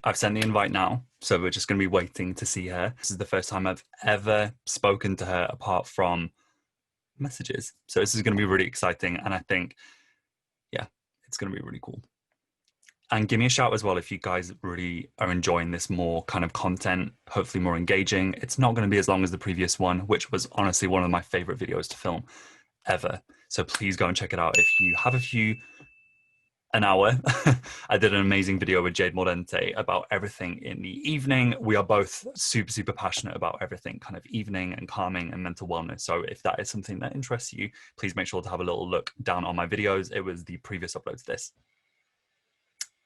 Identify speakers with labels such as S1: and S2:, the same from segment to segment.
S1: I've sent the invite now, so we're just going to be waiting to see her. This is the first time I've ever spoken to her apart from messages. So this is going to be really exciting. And I think, yeah, it's going to be really cool. And give me a shout as well if you guys really are enjoying this more kind of content, hopefully more engaging. It's not going to be as long as the previous one, which was honestly one of my favorite videos to film ever. So please go and check it out if you have an hour. I did an amazing video with Jade Mordente about everything in the evening. We are both super passionate about everything kind of evening and calming and mental wellness. So if that is something that interests you, please make sure to have a little look down on my videos. It was the previous upload to this.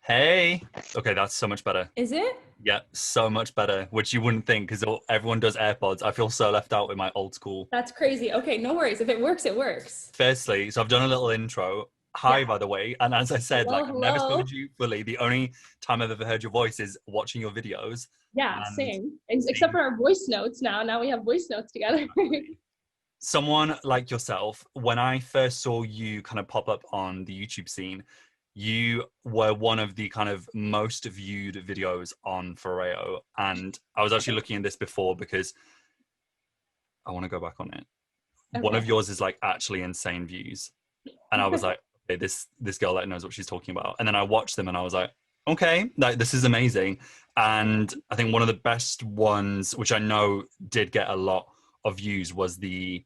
S1: Hey, okay, that's so much better.
S2: Is it?
S1: Yeah, so much better, which you wouldn't think because everyone does AirPods. I feel so left out with my old school.
S2: That's crazy. Okay, no worries. If it works, it works.
S1: Firstly, so I've done a little intro. Hi,
S2: Yeah.
S1: by the way. And as I said,
S2: Hello,
S1: like I've never
S2: hello.
S1: spoken to you fully. The only time I've ever heard your voice is watching your videos.
S2: Yeah,
S1: And
S2: same. Except for our voice notes now. Now we have voice notes together.
S1: someone like yourself, when I first saw you kind of pop up on the YouTube scene, you were one of the kind of most viewed videos on FOREO. And I was actually looking at this before because I want to go back on it.
S2: Okay.
S1: One of yours is like actually insane views. And I was like, okay, this girl that knows what she's talking about. And then I watched them and I was like, okay, like this is amazing. And I think one of the best ones, which I know did get a lot of views, was the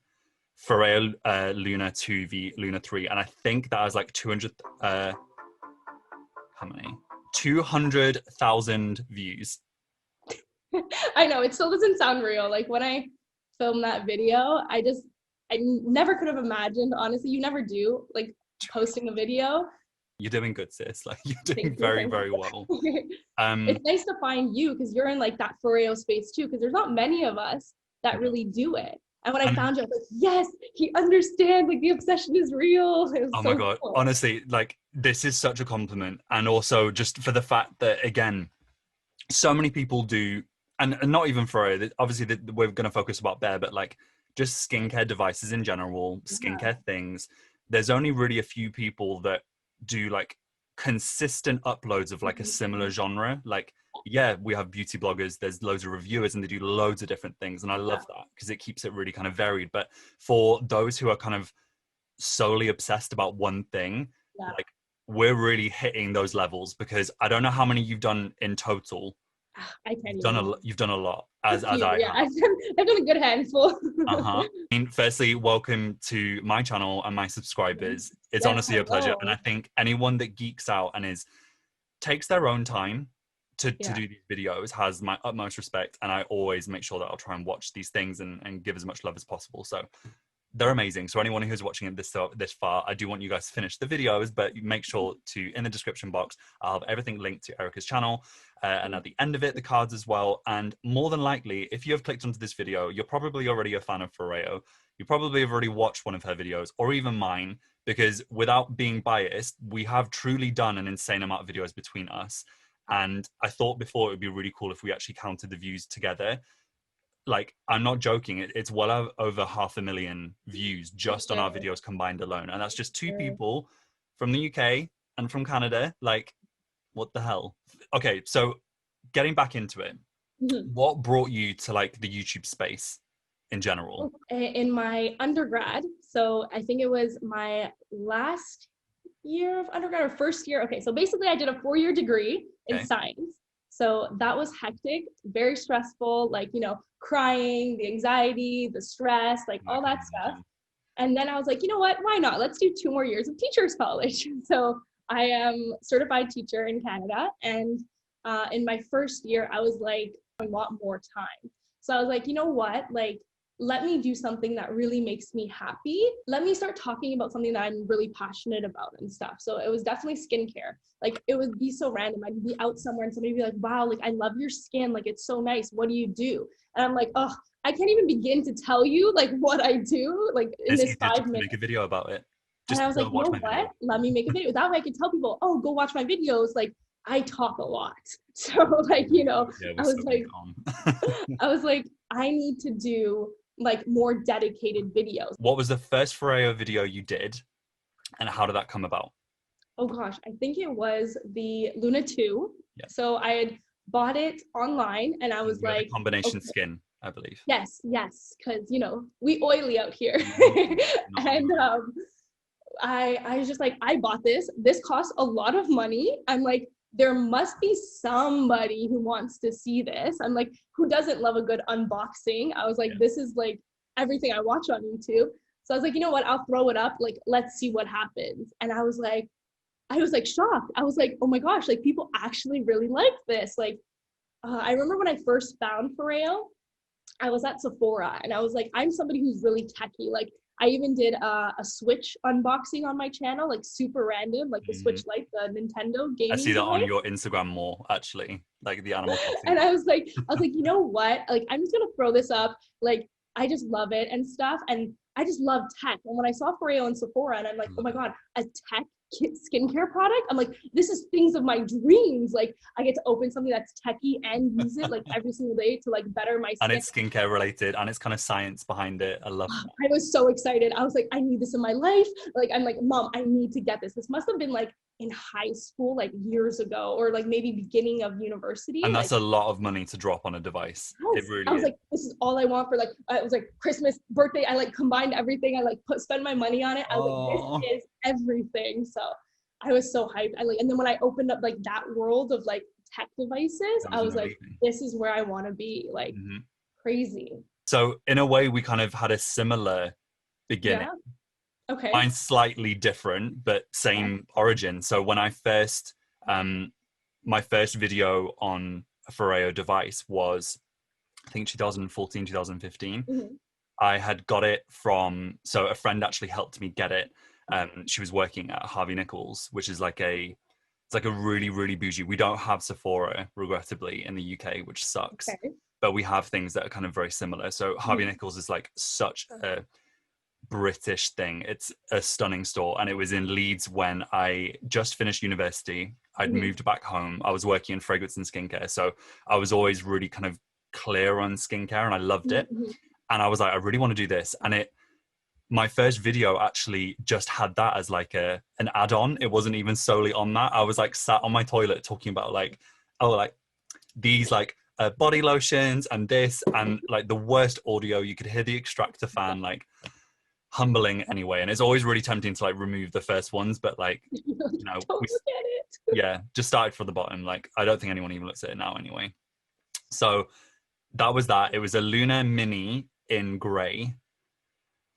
S1: FOREO Luna 2 v Luna 3. And I think that has like 200, how many? 200,000 views.
S2: I know, it still doesn't sound real. Like when I filmed that video, I never could have imagined, honestly, you never do, like posting a video.
S1: You're doing good, sis. Like you're doing very well.
S2: It's nice to find you because you're in like that FOREO space too, because there's not many of us that really do it. And when I found you, I was like, yes, he understands, like the obsession is real. It was
S1: oh
S2: so
S1: my God,
S2: cool.
S1: honestly, like this is such a compliment. And also just for the fact that, again, so many people do, and not even FOREO, obviously we're going to focus about Bear, but like just skincare devices in general, skincare things. There's only really a few people that do like consistent uploads of like a similar genre. Like, yeah, we have beauty bloggers, there's loads of reviewers and they do loads of different things. And I love that because it keeps it really kind of varied. But for those who are kind of solely obsessed about one thing, like we're really hitting those levels because I don't know how many you've done in total.
S2: I can't
S1: You've done a lot as I
S2: yeah,
S1: have.
S2: I've done a good handful.
S1: I mean, firstly, welcome to my channel and my subscribers. It's honestly a pleasure. And I think anyone that geeks out and takes their own time to do these videos has my utmost respect. And I always make sure that I'll try and watch these things and give as much love as possible. So they're amazing. So anyone who's watching it this far, I do want you guys to finish the videos, but make sure to, in the description box, I'll have everything linked to Erika's channel. And at the end of it, the cards as well. And more than likely, if you have clicked onto this video, you're probably already a fan of FOREO. You probably have already watched one of her videos or even mine, because without being biased, we have truly done an insane amount of videos between us. And I thought before it would be really cool if we actually counted the views together. Like, I'm not joking, it's well over 500,000 views just on our videos combined alone. And that's just two people from the UK and from Canada. Like, what the hell? Okay, so getting back into it, what brought you to like the YouTube space in general?
S2: In my undergrad, so I think it was my last year of undergrad or first year. Okay, so basically I did a 4-year degree in science. So that was hectic, very stressful, like, you know, crying, the anxiety, the stress, like all that stuff. And then I was like, you know what, why not? Let's do 2 more years of teacher's college. So I am certified teacher in Canada. And in my first year, I was like, I want more time. So I was like, you know what, like, let me do something that really makes me happy. Let me start talking about something that I'm really passionate about and stuff. So it was definitely skincare. Like it would be so random. I'd be out somewhere and somebody would be like, wow, like I love your skin. Like it's so nice. What do you do? And I'm like, oh, I can't even begin to tell you like what I do, like in this 5 minutes.
S1: Make a video about it.
S2: And I was like, you know what? Let me make a video. That way I could tell people, oh, go watch my videos. Like I talk a lot. So like, you know, I was like, I need to do like more dedicated videos.
S1: What was the first FOREO video you did and how did that come about?
S2: Oh gosh, I think it was the Luna 2. So I had bought it online and I was
S1: You have a
S2: like,
S1: combination
S2: okay,
S1: skin, I believe.
S2: yes, because you know we oily out here. And I was just like, I bought this. This costs a lot of money. I'm like, there must be somebody who wants to see this. I'm like, who doesn't love a good unboxing? I was like, this is like everything I watch on YouTube. So I was like, you know what? I'll throw it up. Like, let's see what happens. And I was like shocked. I was like, oh my gosh, like people actually really like this. Like, I remember when I first found FOREO, I was at Sephora and I was like, I'm somebody who's really techie. Like I even did a Switch unboxing on my channel, like super random, like the Switch Lite, the Nintendo gaming
S1: I see that
S2: device.
S1: on your Instagram more, actually, like the Animal Crossing.
S2: And I was like, you know what? Like, I'm just gonna throw this up. Like, I just love it and stuff. And I just love tech. And when I saw FOREO and Sephora, and I'm like, oh my God, a tech skincare product? I'm like, this is things of my dreams. Like, I get to open something that's techie and use it like every single day to like better my skin.
S1: And it's skincare related and it's kind of science behind it. I love that.
S2: I was so excited. I was like, I need this in my life. Like, I'm like, Mom, I need to get this. This must have been like in high school, like years ago, or like maybe beginning of university.
S1: And that's
S2: like,
S1: a lot of money to drop on a device.
S2: Yes.
S1: It really
S2: I was
S1: is.
S2: like, this is all I want for like, it was like Christmas, birthday. I like combined everything. I like spend my money on it. I was like, this is everything. So I was so hyped. And then when I opened up like that world of like tech devices, I was like, this is where I want to be. Like crazy.
S1: So in a way, we kind of had a similar beginning.
S2: Yeah. Okay.
S1: Mine's slightly different, but same origin. So when I first, my first video on a FOREO device was, I think 2014, 2015. I had got it from, so a friend actually helped me get it. She was working at Harvey Nichols, which is like it's like a really, really bougie. We don't have Sephora, regrettably, in the UK, which sucks.
S2: Okay.
S1: But we have things that are kind of very similar. So Harvey Nichols is like such a British thing. It's a stunning store. And it was in Leeds when I just finished university. I'd moved back home. I was working in fragrance and skincare. So I was always really kind of clear on skincare and I loved it. And I was like, I really want to do this. And my first video actually just had that as like an add-on. It wasn't even solely on that. I was like sat on my toilet talking about like, oh, like these like body lotions and this and like the worst audio. You could hear the extractor fan, like humbling anyway. And it's always really tempting to like remove the first ones, but like, you know, just started from the bottom. Like, I don't think anyone even looks at it now anyway. So that was that. It was a Luna Mini in gray.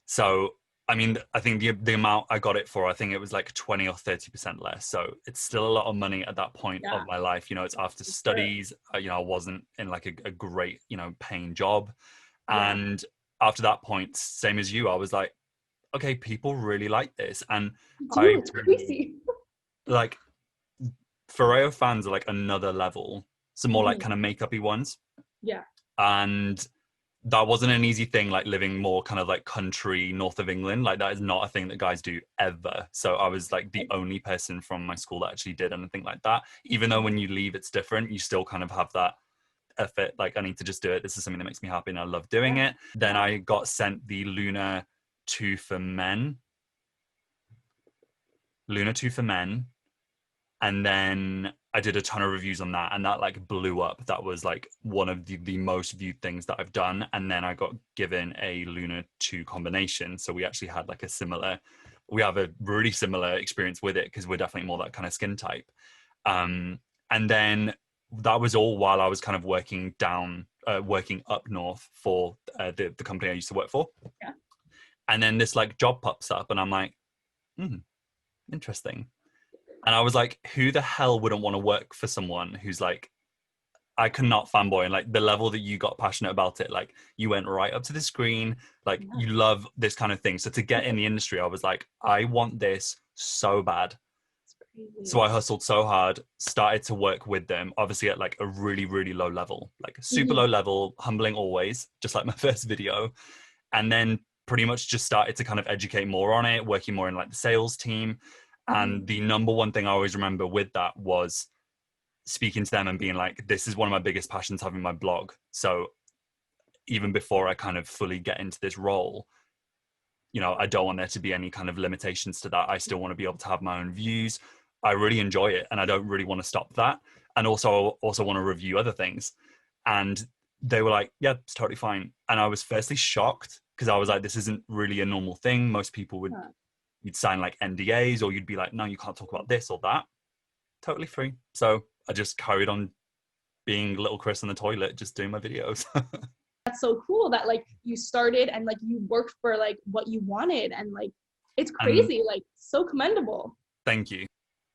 S1: So, I mean, I think the amount I got it for, I think it was like 20 or 30% less. So it's still a lot of money at that point of my life. You know, it's after studies. You know, I wasn't in like a great, you know, paying job. And after that point, same as you, I was like, okay, people really like this. And
S2: it's crazy.
S1: Like, FOREO fans are like another level. Some more like kind of makeup-y ones.
S2: Yeah.
S1: And that wasn't an easy thing, like living more kind of like country north of England. Like that is not a thing that guys do ever. So I was like the only person from my school that actually did anything like that. Even though when you leave, it's different. You still kind of have that effort. Like, I need to just do it. This is something that makes me happy and I love doing it. Then I got sent the Luna 2 for men. And then I did a ton of reviews on that and that like blew up. That was like one of the most viewed things that I've done. And then I got given a Luna 2 combination. So we actually had like we have a really similar experience with it because we're definitely more that kind of skin type. And then that was all while I was kind of working up north for the company I used to work for.
S2: Yeah.
S1: And then this like job pops up and I'm like, interesting. And I was like, who the hell wouldn't want to work for someone who's like, I cannot fanboy. And like the level that you got passionate about it, like you went right up to the screen, like you love this kind of thing. So to get in the industry, I was like, I want this so bad. So I hustled so hard, started to work with them, obviously at like a really, really low level, like super low level, humbling always, just like my first video. And then pretty much just started to kind of educate more on it, working more in like the sales team. And the number one thing I always remember with that was speaking to them and being like, this is one of my biggest passions, having my blog. So even before I kind of fully get into this role, you know, I don't want there to be any kind of limitations to that. I still want to be able to have my own views. I really enjoy it and I don't really want to stop that. and also want to review other things. And they were like, yeah, it's totally fine. And I was firstly shocked because I was like, this isn't really a normal thing. Most people would, you'd sign like NDAs, or you'd be like, no, you can't talk about this or that. Totally free. So I just carried on being little Chris in the toilet, just doing my videos.
S2: That's so cool that like you started and like you worked for like what you wanted, and like it's crazy, like so commendable.
S1: Thank you.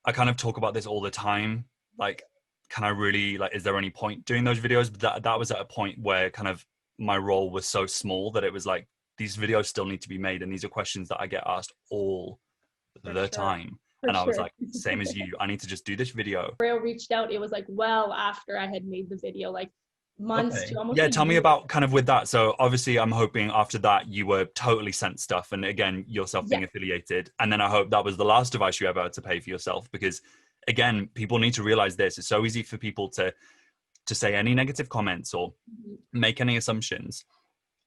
S1: I kind of talk about this all the time. Like, can I really, like, is there any point doing those videos? But that was at a point where kind of my role was so small that it was like, these videos still need to be made. And these are questions that I get asked all the time. And I was like, same as you, I need to just do this video.
S2: FOREO reached out, it was like well after I had made the video, like months to almost.
S1: Yeah, tell me about kind of with that. So obviously I'm hoping after that you were totally sent stuff, and again, yourself being affiliated. And then I hope that was the last device you ever had to pay for yourself, because again, people need to realize this. It's so easy for people to say any negative comments or make any assumptions.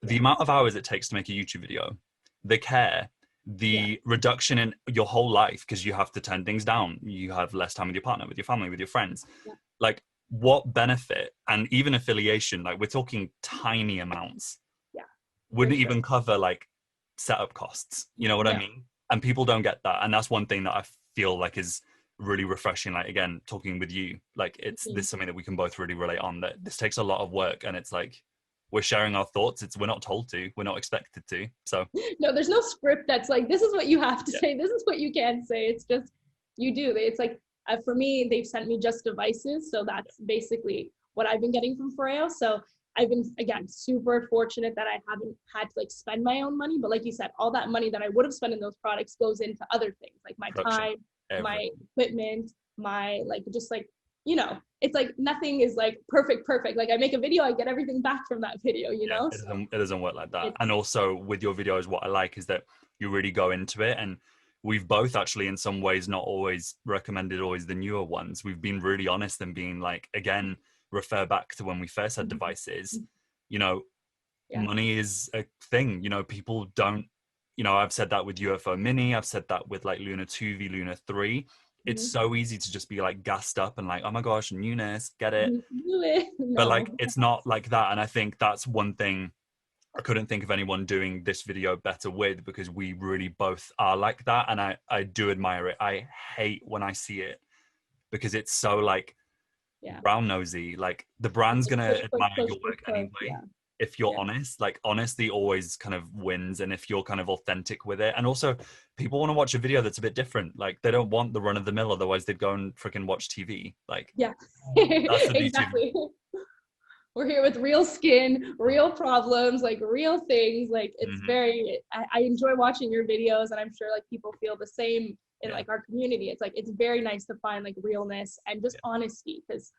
S1: The amount of hours it takes to make a YouTube video, the care, the reduction in your whole life, because you have to turn things down. You have less time with your partner, with your family, with your friends. Like, what benefit, and even affiliation, like we're talking tiny amounts, wouldn't even cover like setup costs. You know what I mean? And people don't get that. And that's one thing that I feel like is really refreshing. Like, again, talking with you, like this is something that we can both really relate on, that this takes a lot of work, and it's like, we're sharing our thoughts. We're not told to, we're not expected to. So
S2: no, there's no script that's like, this is what you have to say, this is what you can't say. It's just, you do. It's like, for me, they've sent me just devices. So that's basically what I've been getting from FOREO. So I've been, again, super fortunate that I haven't had to like spend my own money. But like you said, all that money that I would have spent in those products goes into other things, like my time, my equipment, my like, just like, you know, it's like nothing is like perfect. Like I make a video, I get everything back from that video, you know?
S1: It doesn't work like that. And also with your videos, what I like is that you really go into it, and we've both actually in some ways not always recommended always the newer ones. We've been really honest and being like, again, refer back to when we first had devices. You know, money is a thing. You know, people don't, you know, I've said that with UFO Mini, I've said that with like Luna 2v, Luna 3. It's so easy to just be like gassed up and like, oh my gosh, newness, get it. But like, it's not like that. And I think that's one thing I couldn't think of anyone doing this video better with, because we really both are like that. And I do admire it. I hate when I see it, because it's so like brown nosy. Like, the brand's going to admire your work anyway. If you're honest, like honesty always kind of wins. And if you're kind of authentic with it, and also people want to watch a video that's a bit different. Like, they don't want the run of the mill, otherwise they'd go and freaking watch TV. Like, that's the
S2: exactly. We're here with real skin, real problems, like real things. Like, it's very, I enjoy watching your videos, and I'm sure like people feel the same in like our community. It's like, it's very nice to find like realness and just honesty, because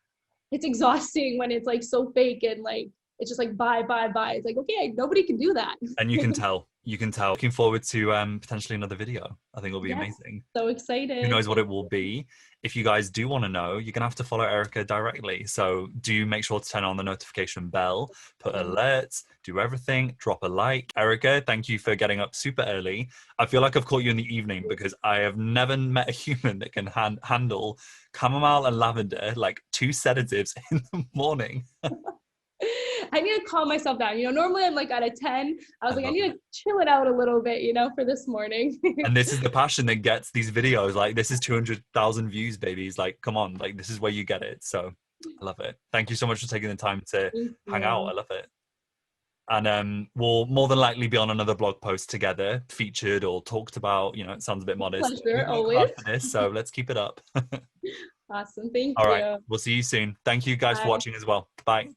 S2: it's exhausting when it's like so fake and like, it's just like buy. It's like, okay, nobody can do that.
S1: And you can tell. Looking forward to potentially another video. I think it'll be amazing.
S2: So excited.
S1: Who knows what it will be. If you guys do want to know, you're going to have to follow Erika directly. So do make sure to turn on the notification bell, put alerts, do everything, drop a like. Erika, thank you for getting up super early. I feel like I've caught you in the evening, because I have never met a human that can handle chamomile and lavender, like 2 sedatives in the morning.
S2: I need to calm myself down. You know, normally I'm like at a 10. I was like, I need to chill it out a little bit, you know, for this morning.
S1: And this is the passion that gets these videos. Like, this is 200,000 views, babies. Like, come on, like, this is where you get it. So I love it. Thank you so much for taking the time to hang out. I love it. And we'll more than likely be on another blog post together, featured or talked about. You know, it sounds a bit modest.
S2: Pleasure, always.
S1: For this, so let's keep it up.
S2: Awesome. Thank you.
S1: All right. We'll see you soon. Thank you guys for watching as well. Bye.